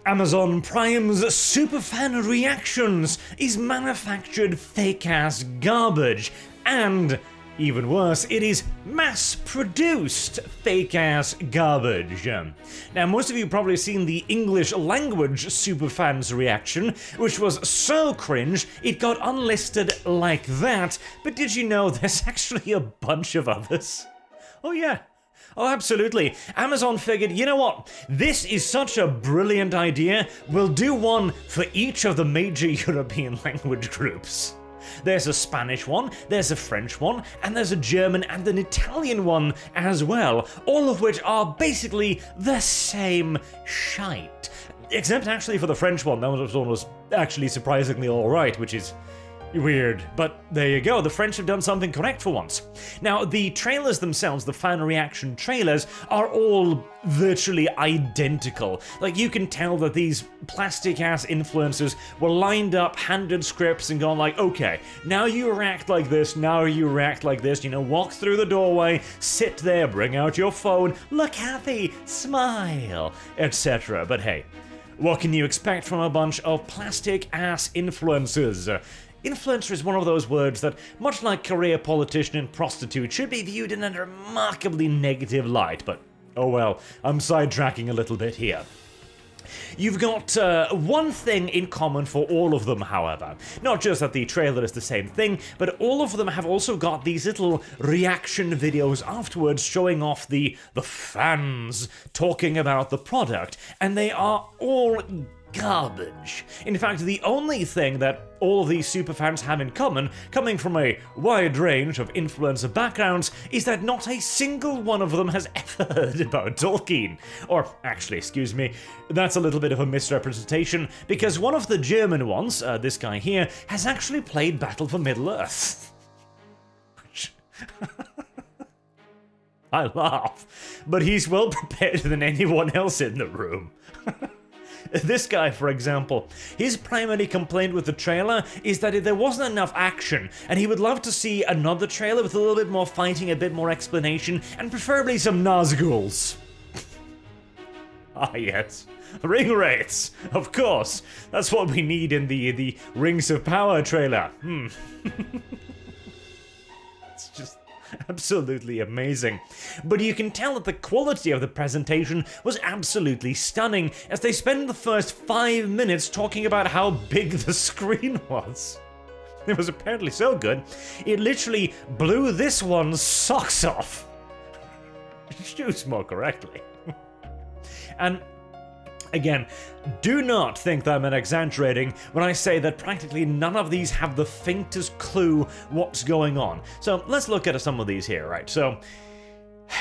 Amazon Prime's superfan reactions is manufactured fake-ass garbage, and even worse, it is mass-produced fake-ass garbage. Now, most of you probably seen the English language superfans reaction, which was so cringe it got unlisted like that, but did you know there's actually a bunch of others? Oh yeah. Oh, absolutely. Amazon figured, you know what? This is such a brilliant idea. We'll do one for each of the major European language groups. There's a Spanish one, there's a French one, and there's a German and an Italian one as well, all of which are basically the same shite. Except actually for the French one, that one was actually surprisingly alright, which is weird, but there you go, the French have done something correct for once. Now, the trailers themselves, the fan reaction trailers, are all virtually identical. Like, you can tell that these plastic-ass influencers were lined up, handed scripts, and gone like, okay, now you react like this, now you react like this, you know, walk through the doorway, sit there, bring out your phone, look happy, smile, etc. But hey, what can you expect from a bunch of plastic-ass influencers? Influencer is one of those words that, much like career politician and prostitute, should be viewed in a remarkably negative light, but oh well, I'm sidetracking a little bit here. You've got one thing in common for all of them, however. Not just that the trailer is the same thing, but all of them have also got these little reaction videos afterwards showing off the fans talking about the product, and they are all garbage. In fact, the only thing that all of these superfans have in common, coming from a wide range of influencer backgrounds, is that not a single one of them has ever heard about Tolkien. Or, actually, excuse me, that's a little bit of a misrepresentation, because one of the German ones, this guy here, has actually played Battle for Middle-earth. I laugh, but he's well prepared than anyone else in the room. This guy, for example, his primary complaint with the trailer is that there wasn't enough action, and he would love to see another trailer with a little bit more fighting, a bit more explanation, and preferably some Nazguls. Ah yes, ring wraiths, of course. That's what we need in the Rings of Power trailer. It's just absolutely amazing. But you can tell that the quality of the presentation was absolutely stunning, as they spend the first 5 minutes talking about how big the screen was. It was apparently so good, it literally blew this one's socks off. Choose more correctly. And again, do not think that I'm exaggerating when I say that practically none of these have the faintest clue what's going on. So let's look at some of these here, right? So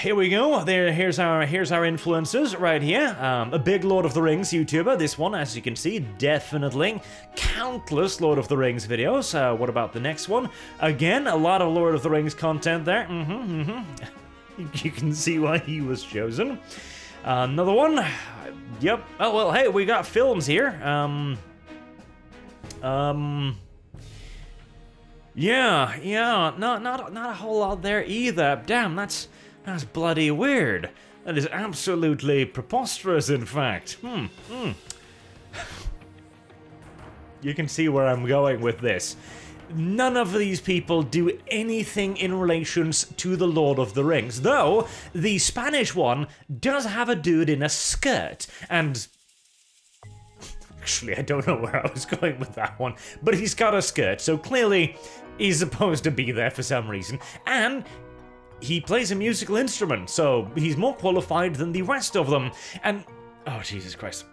here we go. Here's our influencers right here. A big Lord of the Rings YouTuber. This one, as you can see, definitely countless Lord of the Rings videos. What about the next one? Again, a lot of Lord of the Rings content there. You can see why he was chosen. Another one. Yep. Oh, well, hey, we got films here. Yeah, not a whole lot there either. Damn, that's bloody weird. That is absolutely preposterous, in fact. You can see where I'm going with this. None of these people do anything in relations to the Lord of the Rings, though the Spanish one does have a dude in a skirt, and actually I don't know where I was going with that one, but he's got a skirt, so clearly he's supposed to be there for some reason, and he plays a musical instrument, so he's more qualified than the rest of them, and oh Jesus Christ.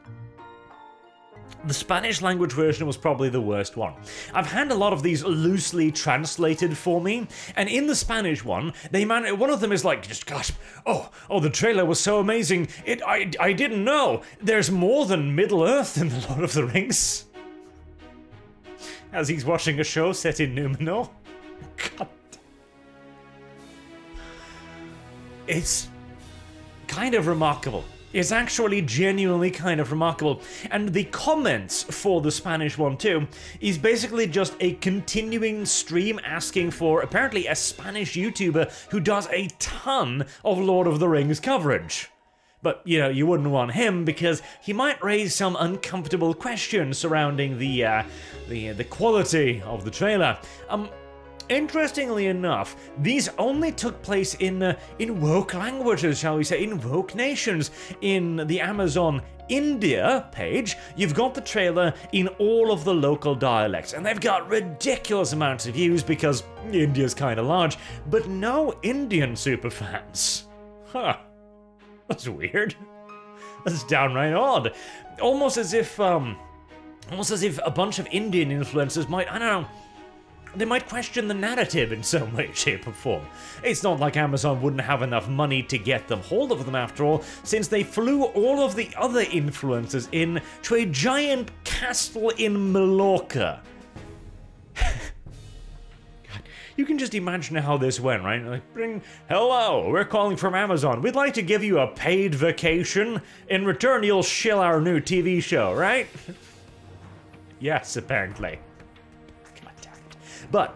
The Spanish language version was probably the worst one. I've had a lot of these loosely translated for me, and in the Spanish one, one of them is like, just gosh, oh, the trailer was so amazing, I didn't know, there's more than Middle-earth in the Lord of the Rings. As he's watching a show set in Numenor. God. It's kind of remarkable. It's actually genuinely kind of remarkable, and the comments for the Spanish one too is basically just a continuing stream asking for apparently a Spanish YouTuber who does a ton of Lord of the Rings coverage. But, you know, you wouldn't want him because he might raise some uncomfortable questions surrounding the quality of the trailer. Interestingly enough, these only took place in woke languages, shall we say, in woke nations. In the Amazon India page, you've got the trailer in all of the local dialects, and they've got ridiculous amounts of views because India's kind of large, but no Indian superfans. Huh. That's weird. That's downright odd. Almost as if a bunch of Indian influencers might, I don't know, they might question the narrative in some way, shape, or form. It's not like Amazon wouldn't have enough money to get them hold of them after all, since they flew all of the other influencers in to a giant castle in Mallorca. God, you can just imagine how this went, right? Like, hello, we're calling from Amazon. We'd like to give you a paid vacation. In return, you'll shill our new TV show, right? Yes, apparently. But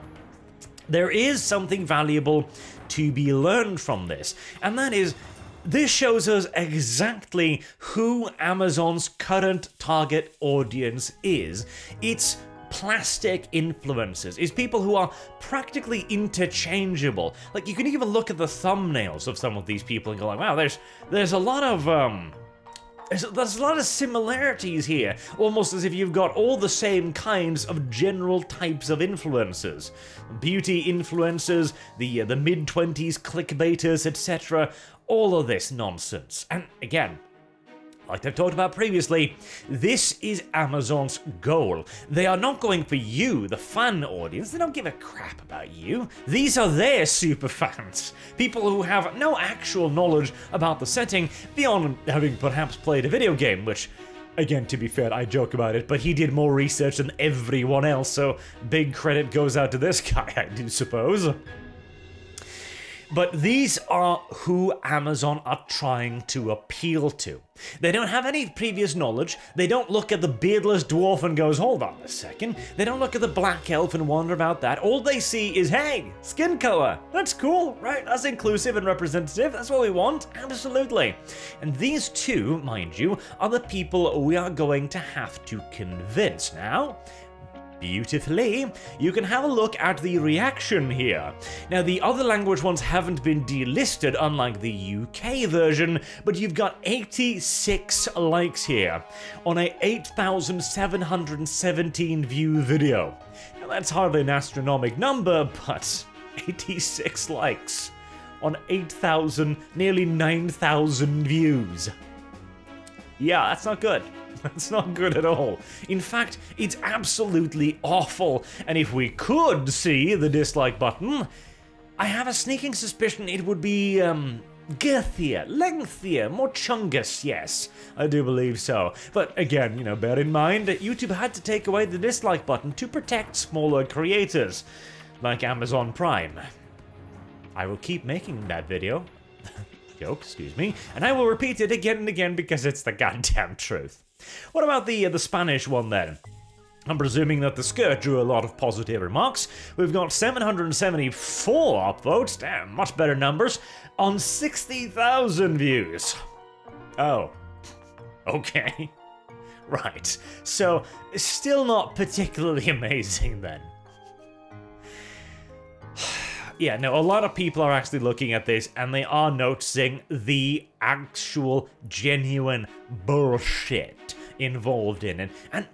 there is something valuable to be learned from this, and that is, this shows us exactly who Amazon's current target audience is. It's plastic influencers. It's people who are practically interchangeable. Like, you can even look at the thumbnails of some of these people and go like, wow, there's a lot of there's a lot of similarities here, almost as if you've got all the same kinds of general types of influencers. Beauty influencers, the mid-20s clickbaiters, etc. All of this nonsense. And again, like I've talked about previously, this is Amazon's goal. They are not going for you, the fan audience. They don't give a crap about you. These are their super fans. People who have no actual knowledge about the setting beyond having perhaps played a video game, which, again, to be fair, I joke about it, but he did more research than everyone else, so big credit goes out to this guy, I do suppose. But these are who Amazon are trying to appeal to. They don't have any previous knowledge. They don't look at the beardless dwarf and goes, hold on a second. They don't look at the black elf and wonder about that. All they see is, hey, skin color. That's cool, right? That's inclusive and representative. That's what we want. Absolutely. And these two, mind you, are the people we are going to have to convince. Now, beautifully, you can have a look at the reaction here. Now, the other language ones haven't been delisted, unlike the UK version, but you've got 86 likes here on a 8,717 view video. Now, that's hardly an astronomical number, but 86 likes on 8,000, nearly 9,000 views. Yeah, that's not good. That's not good at all. In fact, it's absolutely awful. And if we could see the dislike button, I have a sneaking suspicion it would be, girthier, lengthier, more chungus, yes. I do believe so. But again, you know, bear in mind that YouTube had to take away the dislike button to protect smaller creators, like Amazon Prime. I will keep making that video. Joke, excuse me. And I will repeat it again and again because it's the goddamn truth. What about the Spanish one then? I'm presuming that the skirt drew a lot of positive remarks. We've got 774 upvotes, damn, much better numbers, on 60,000 views. Oh, okay. Right, so still not particularly amazing then. Yeah, no, a lot of people are actually looking at this and they are noticing the actual genuine bullshit involved in it. And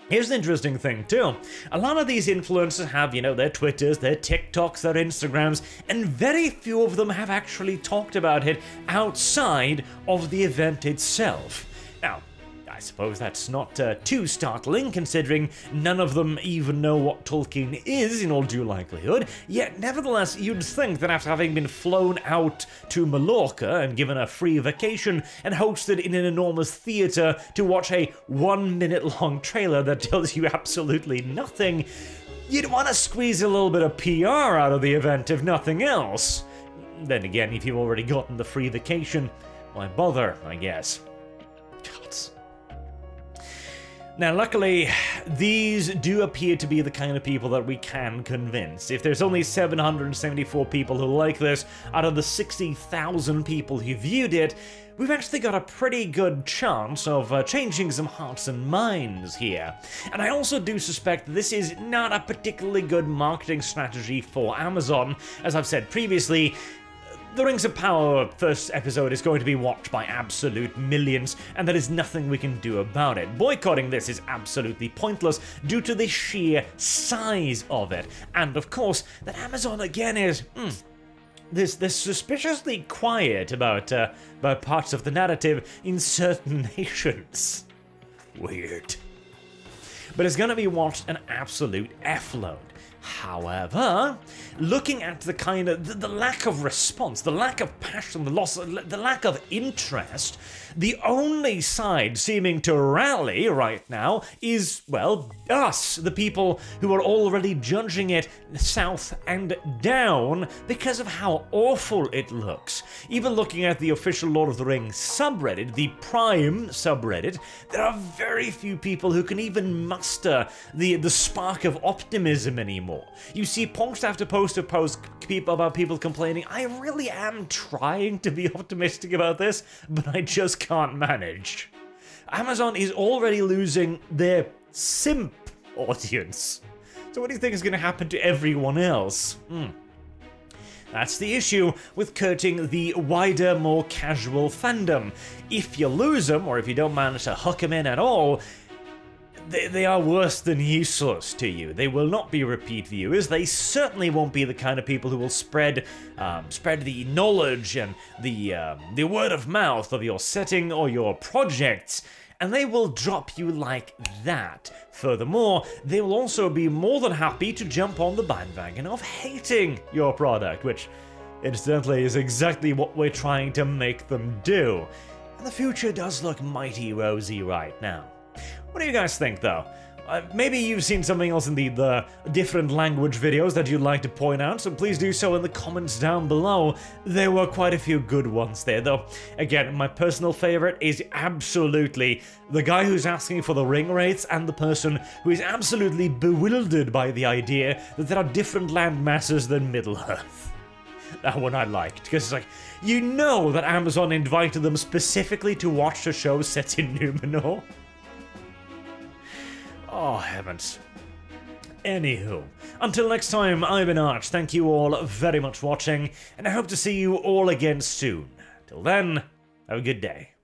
here's the interesting thing too. A lot of these influencers have, you know, their Twitters, their TikToks, their Instagrams, and very few of them have actually talked about it outside of the event itself. Now, I suppose that's not too startling, considering none of them even know what Tolkien is, in all due likelihood. Yet, nevertheless, you'd think that after having been flown out to Mallorca and given a free vacation and hosted in an enormous theatre to watch a 1-minute-long trailer that tells you absolutely nothing, you'd want to squeeze a little bit of PR out of the event, if nothing else. Then again, if you've already gotten the free vacation, why bother, I guess. Gods. Now, luckily, these do appear to be the kind of people that we can convince. If there's only 774 people who like this out of the 60,000 people who viewed it, we've actually got a pretty good chance of changing some hearts and minds here. And I also do suspect this is not a particularly good marketing strategy for Amazon. As I've said previously, The Rings of Power first episode is going to be watched by absolute millions, and there is nothing we can do about it. Boycotting this is absolutely pointless due to the sheer size of it. And of course, that Amazon again is... They're suspiciously quiet about parts of the narrative in certain nations. Weird. But it's gonna be watched an absolute F-load. However, looking at the kind of the lack of response, the lack of passion, the lack of interest, the only side seeming to rally right now is, well, us, the people who are already judging it south and down because of how awful it looks. Even looking at the official Lord of the Rings subreddit, the Prime subreddit, there are very few people who can even muster the spark of optimism anymore. You see post after post of posts about people complaining, I really am trying to be optimistic about this, but I just can't manage. Amazon is already losing their simp audience. So what do you think is going to happen to everyone else? That's the issue with courting the wider, more casual fandom. If you lose them, or if you don't manage to hook them in at all, they are worse than useless to you. They will not be repeat viewers. They certainly won't be the kind of people who will spread the knowledge and the word of mouth of your setting or your projects, and they will drop you like that. Furthermore, they will also be more than happy to jump on the bandwagon of hating your product, which incidentally is exactly what we're trying to make them do. And the future does look mighty rosy right now. What do you guys think, though? Maybe you've seen something else in the different language videos that you'd like to point out, so please do so in the comments down below. There were quite a few good ones there, though. Again, my personal favorite is absolutely the guy who's asking for the ring rates and the person who is absolutely bewildered by the idea that there are different land masses than Middle-earth. That one I liked, because it's like, you know that Amazon invited them specifically to watch a show set in Numenor? Oh, heavens. Anywho, until next time, I've been Arch. Thank you all very much for watching, and I hope to see you all again soon. Till then, have a good day.